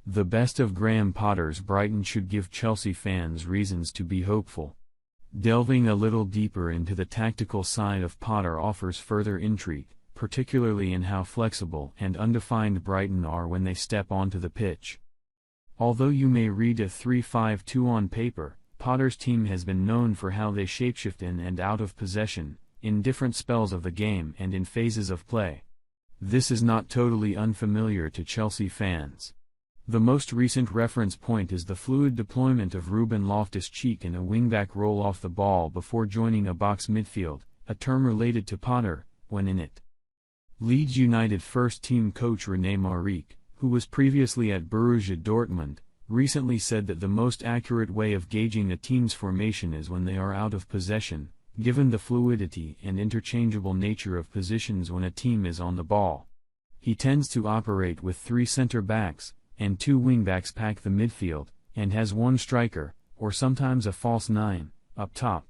The best of Graham Potter's Brighton should give Chelsea fans reasons to be hopeful. Delving a little deeper into the tactical side of Potter offers further intrigue, particularly in how flexible and undefined Brighton are when they step onto the pitch. Although you may read a 3-5-2 on paper, Potter's team has been known for how they shapeshift in and out of possession, in different spells of the game and in phases of play. This is not totally unfamiliar to Chelsea fans. The most recent reference point is the fluid deployment of Ruben Loftus Cheek in a wingback role off the ball before joining a box midfield, a term related to Potter, when in it. Leeds United first-team coach René Maric, who was previously at Borussia Dortmund, recently said that the most accurate way of gauging a team's formation is when they are out of possession, given the fluidity and interchangeable nature of positions when a team is on the ball. He tends to operate with 3 center-backs, and 2 wingbacks pack the midfield, and has 1 striker, or sometimes a false 9, up top.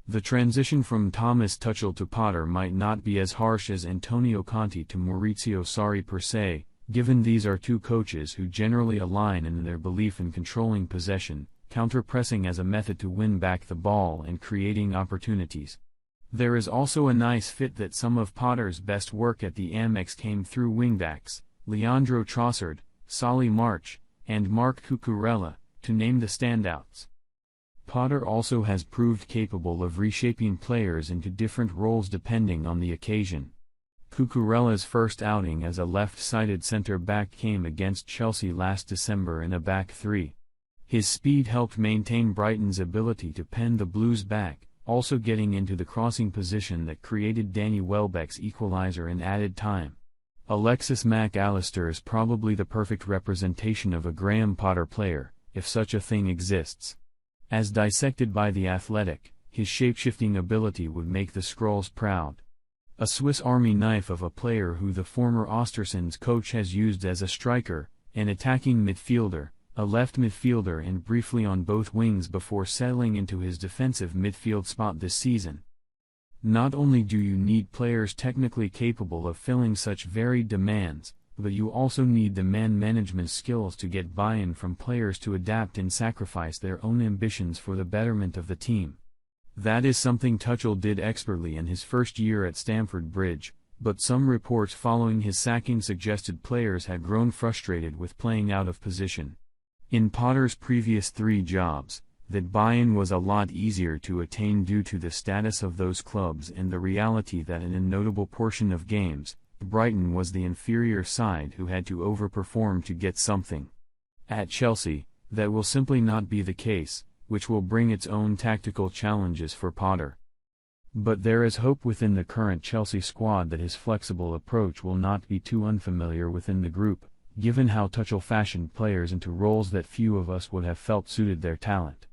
The transition from Thomas Tuchel to Potter might not be as harsh as Antonio Conte to Maurizio Sarri per se, given these are 2 coaches who generally align in their belief in controlling possession, counter-pressing as a method to win back the ball and creating opportunities. There is also a nice fit that some of Potter's best work at the Amex came through wingbacks, Leandro Trossard, Solly March, and Marc Cucurella, to name the standouts. Potter also has proved capable of reshaping players into different roles depending on the occasion. Cucurella's first outing as a left-sided centre-back came against Chelsea last December in a back 3. His speed helped maintain Brighton's ability to pen the Blues back, also getting into the crossing position that created Danny Welbeck's equaliser in added time. Alexis Mac Allister is probably the perfect representation of a Graham Potter player, if such a thing exists. As dissected by The Athletic, his shape-shifting ability would make the Skrulls proud. A Swiss Army knife of a player who the former Östersunds coach has used as a striker, an attacking midfielder, a left midfielder and briefly on both wings before settling into his defensive midfield spot this season. Not only do you need players technically capable of filling such varied demands, but you also need the man management skills to get buy-in from players to adapt and sacrifice their own ambitions for the betterment of the team. That is something Tuchel did expertly in his first year at Stamford Bridge, but some reports following his sacking suggested players had grown frustrated with playing out of position. In Potter's previous 3 jobs, that buy-in was a lot easier to attain due to the status of those clubs and the reality that in a notable portion of games, Brighton was the inferior side who had to overperform to get something. At Chelsea, that will simply not be the case, which will bring its own tactical challenges for Potter. But there is hope within the current Chelsea squad that his flexible approach will not be too unfamiliar within the group, given how Tuchel fashioned players into roles that few of us would have felt suited their talent.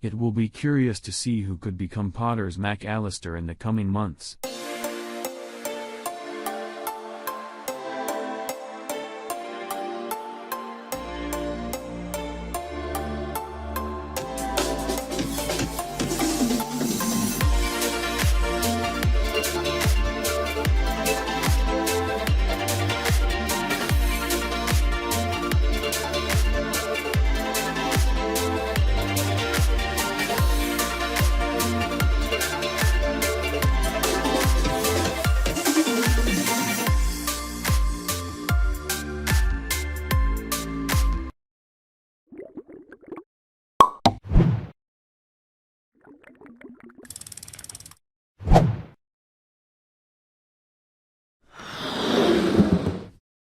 It will be curious to see who could become Potter's Mac Allister in the coming months.